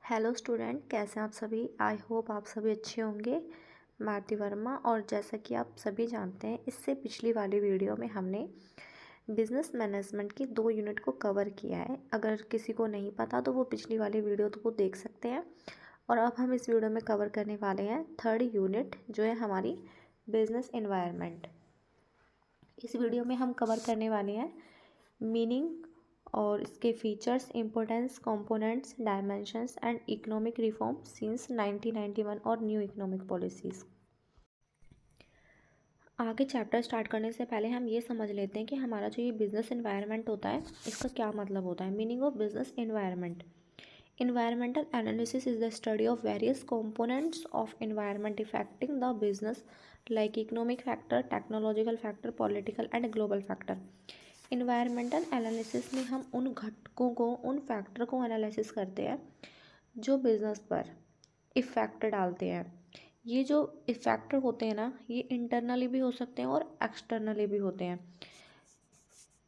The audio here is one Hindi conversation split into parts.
हेलो स्टूडेंट, कैसे हैं आप सभी। आई होप आप सभी अच्छे होंगे। मैं आरती वर्मा, और जैसा कि आप सभी जानते हैं, इससे पिछली वाली वीडियो में हमने बिजनेस मैनेजमेंट की 2 यूनिट को कवर किया है। अगर किसी को नहीं पता तो वो पिछली वाली वीडियो तो वो देख सकते हैं। और अब हम इस वीडियो में कवर करने वाले हैं 3rd यूनिट, जो है हमारी बिजनेस एनवायरनमेंट। इस वीडियो में हम कवर करने वाले हैं मीनिंग और इसके features, importance, components, dimensions and economic reform since 1991 और न्यू इकोनॉमिक पॉलिसीज़। आगे चैप्टर स्टार्ट करने से पहले हम ये समझ लेते हैं कि हमारा जो ये बिजनेस एनवायरनमेंट होता है, इसका क्या मतलब होता है। Meaning of business environment: environmental analysis is the study of various components of environment affecting the business, like economic factor, technological factor, political and global factor. environmental analysis में हम उन घटकों को, उन फैक्टर को एनालिसिस करते हैं जो बिजनेस पर इफ़ेक्ट डालते हैं। ये जो इफ़ेक्ट होते हैं ना, ये इंटरनली भी हो सकते हैं और एक्सटर्नली भी होते हैं।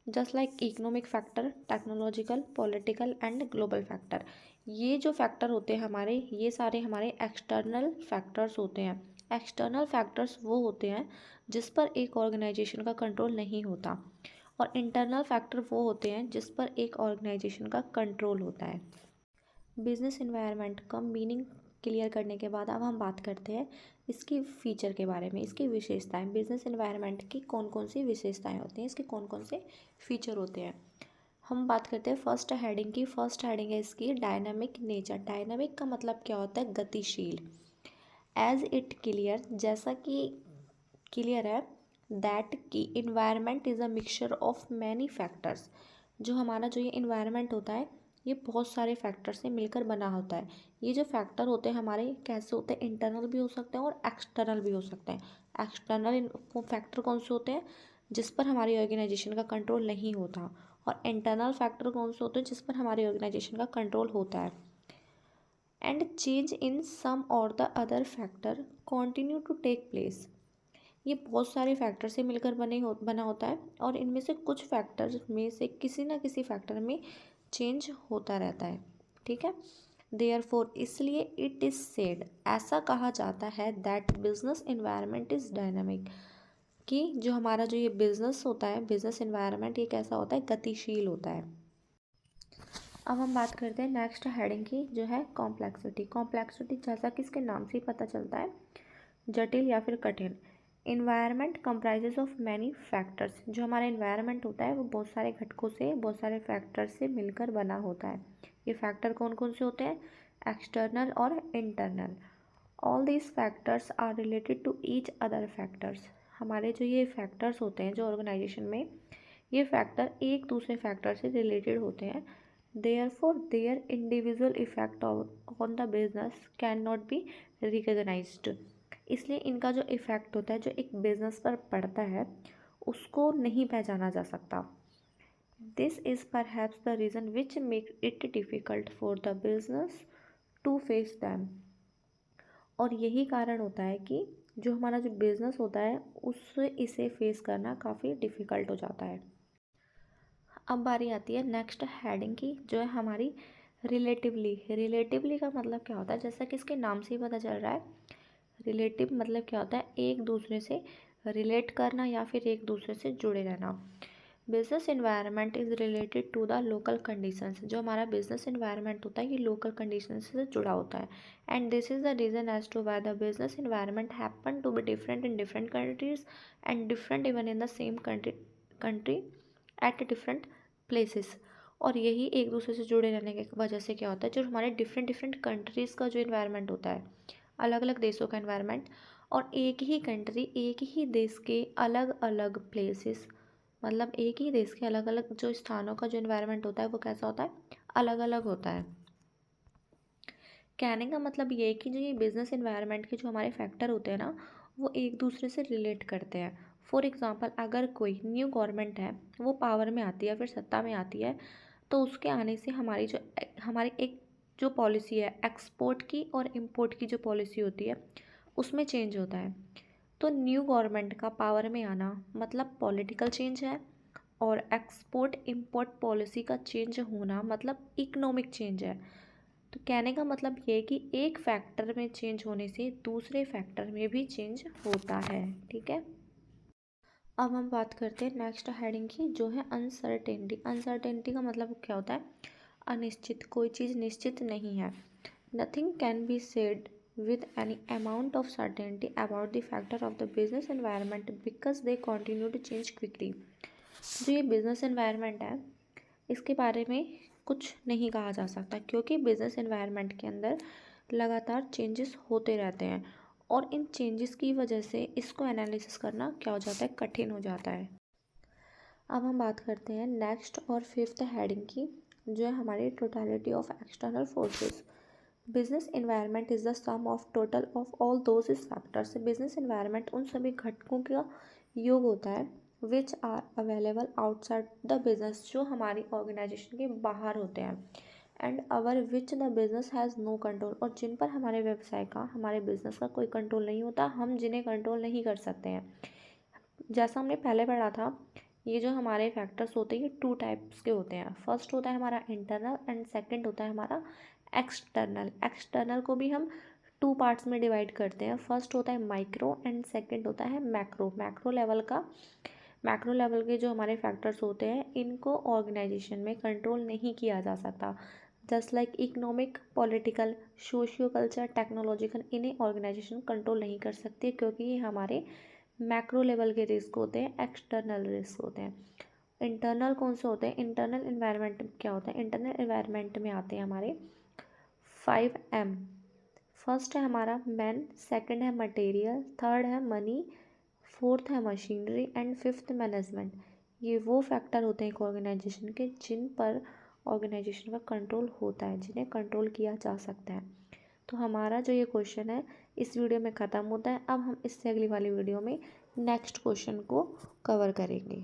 Just like economic factor, technological, political and global factor. ये जो फैक्टर होते हैं हमारे, ये सारे हमारे एक्सटर्नल फैक्टर्स होते हैं। एक्सटर्नल फैक्टर्स वो होते हैं जिस पर एक ऑर्गेनाइजेशन का कंट्रोल नहीं होता, और इंटरनल फैक्टर वो होते हैं जिस पर एक ऑर्गेनाइजेशन का कंट्रोल होता है। बिजनेस एनवायरनमेंट का मीनिंग क्लियर करने के बाद अब हम बात करते हैं इसकी फ़ीचर के बारे में, इसकी विशेषताएं। बिजनेस एनवायरनमेंट की कौन कौन सी विशेषताएं होती हैं, इसके कौन कौन से फीचर होते हैं। हम बात करते हैं फर्स्ट हेडिंग की। फर्स्ट हेडिंग है इसकी डायनामिक नेचर। डायनामिक का मतलब क्या होता है? गतिशील। एज इट क्लियर, जैसा कि क्लियर है, दैट की environment is a mixture of many factors. जो हमारा जो ये इन्वायरमेंट होता है, ये बहुत सारे फैक्टर से मिलकर बना होता है। ये जो फैक्टर होते हैं हमारे, कैसे होते हैं? इंटरनल भी हो सकते हैं और एक्सटर्नल भी हो सकते हैं। एक्सटर्नल फैक्टर कौन से होते हैं? जिस पर हमारी ऑर्गेनाइजेशन का कंट्रोल नहीं होता। और इंटरनल फैक्टर कौन से होते हैं? जिस पर हमारी ऑर्गेनाइजेशन का कंट्रोल होता है। And change in some or the other factor continue to take place. ये बहुत सारे फैक्टर से मिलकर बना होता है, और इनमें से कुछ फैक्टर्स में से किसी ना किसी फैक्टर में चेंज होता रहता है। ठीक है। देयरफॉर, इसलिए इट इज़ सेड, ऐसा कहा जाता है, that business environment is dynamic, कि जो हमारा जो ये बिजनेस होता है, बिजनेस एनवायरनमेंट, ये कैसा होता है? गतिशील होता है। अब हम बात करते हैं नेक्स्ट हेडिंग की, जो है कॉम्प्लेक्सिटी। कॉम्प्लेक्सिटी जैसा कि इसके नाम से ही पता चलता है, जटिल या फिर कठिन। Environment comprises of many factors. जो हमारा इन्वायरमेंट होता है वो बहुत सारे घटकों से, बहुत सारे फैक्टर्स से मिलकर बना होता है। ये फैक्टर कौन कौन से होते हैं? एक्सटर्नल और internal. All these factors are related to each other factors. हमारे जो ये फैक्टर्स होते हैं जो ऑर्गेनाइजेशन में, ये फैक्टर एक दूसरे फैक्टर से रिलेटेड होते हैं। Therefore their individual effect on the business can not be recognised. इसलिए इनका जो इफ़ेक्ट होता है, जो एक बिजनेस पर पड़ता है, उसको नहीं पहचाना जा सकता। This is perhaps the reason which make it difficult for the business to face them. और यही कारण होता है कि जो हमारा जो बिजनेस होता है, उससे इसे फेस करना काफ़ी डिफ़िकल्ट हो जाता है। अब बारी आती है नेक्स्ट हेडिंग की, जो है हमारी रिलेटिवली। रिलेटिवली का मतलब क्या होता है? जैसा कि इसके नाम से ही पता चल रहा है, रिलेटिव मतलब क्या होता है? एक दूसरे से रिलेट करना या फिर एक दूसरे से जुड़े रहना। Business environment is related to the local conditions. जो हमारा बिजनेस एनवायरनमेंट होता है, ये लोकल कंडीशन से जुड़ा होता है। And this is the reason as to why the business environment happen to be different in different countries, and different even in the same country at different places. और यही एक दूसरे से जुड़े रहने की वजह से क्या होता है, जो हमारे डिफरेंट डिफरेंट कंट्रीज़ का जो इन्वायरमेंट होता है, अलग अलग देशों का इन्वायरमेंट, और एक ही कंट्री, एक ही देश के अलग अलग प्लेसेस, मतलब एक ही देश के अलग अलग जो स्थानों का जो इन्वायरमेंट होता है, वो कैसा होता है? अलग अलग होता है। कहने का मतलब ये है कि जो ये बिजनेस एनवायरनमेंट के जो हमारे फैक्टर होते हैं ना, वो एक दूसरे से रिलेट करते हैं। फॉर एग्ज़ाम्पल, अगर कोई न्यू गवर्नमेंट है, वो पावर में आती है, फिर सत्ता में आती है, तो उसके आने से हमारी एक जो पॉलिसी है एक्सपोर्ट की और इम्पोर्ट की जो पॉलिसी होती है, उसमें चेंज होता है। तो न्यू गवर्नमेंट का पावर में आना मतलब पॉलिटिकल चेंज है, और एक्सपोर्ट इम्पोर्ट पॉलिसी का चेंज होना मतलब इकोनॉमिक चेंज है। तो कहने का मतलब ये है कि एक फैक्टर में चेंज होने से दूसरे फैक्टर में भी चेंज होता है। ठीक है, अब हम बात करते हैं नेक्स्ट हेडिंग की, जो है अनसर्टेनिटी। अनसर्टेनिटी का मतलब क्या होता है? अनिश्चित, कोई चीज़ निश्चित नहीं है। Nothing can be said with any amount of certainty about the factor of the business environment because they continue to change quickly। जो ये बिजनेस एनवायरनमेंट है, इसके बारे में कुछ नहीं कहा जा सकता, क्योंकि बिजनेस एनवायरनमेंट के अंदर लगातार चेंजेस होते रहते हैं और इन चेंजेस की वजह से इसको एनालिसिस करना क्या हो जाता है? कठिन हो जाता है। अब हम बात करते हैं नेक्स्ट और फिफ्थ हेडिंग की, जो है हमारी totality of external forces. Business environment is the sum of total of all those factors. Business environment उन सभी घटकों का योग होता है which are available outside the business, जो हमारी ऑर्गेनाइजेशन के बाहर होते हैं, and over which the business has no control, और जिन पर हमारे व्यवसाय का, हमारे बिजनेस का कोई कंट्रोल नहीं होता, हम जिन्हें कंट्रोल नहीं कर सकते हैं। जैसा हमने पहले पढ़ा था, ये जो हमारे फैक्टर्स होते हैं ये टू टाइप्स के होते हैं। फर्स्ट होता है हमारा इंटरनल एंड सेकंड होता है हमारा एक्सटर्नल। एक्सटर्नल को भी हम टू पार्ट्स में डिवाइड करते हैं। फर्स्ट होता है माइक्रो एंड सेकंड होता है मैक्रो। मैक्रो लेवल के जो हमारे फैक्टर्स होते हैं, इनको ऑर्गेनाइजेशन में कंट्रोल नहीं किया जा सकता। Just like economic, political, socio culture, technological, इन्हें ऑर्गेनाइजेशन कंट्रोल नहीं कर सकती, क्योंकि ये हमारे मैक्रो लेवल के रिस्क होते हैं, एक्सटर्नल रिस्क होते हैं। इंटरनल कौन से होते हैं? इंटरनल इन्वायरमेंट क्या होता है? इंटरनल इन्वायरमेंट में आते हैं हमारे 5M। फर्स्ट है हमारा मैन, सेकंड है मटेरियल, थर्ड है मनी, फोर्थ है मशीनरी एंड फिफ्थ मैनेजमेंट। ये वो फैक्टर होते हैं एक ऑर्गेनाइजेशन के जिन पर ऑर्गेनाइजेशन का कंट्रोल होता है, जिन्हें कंट्रोल किया जा सकता है। तो हमारा जो ये क्वेश्चन है इस वीडियो में ख़त्म होता है। अब हम इससे अगली वाली वीडियो में नेक्स्ट क्वेश्चन को कवर करेंगे।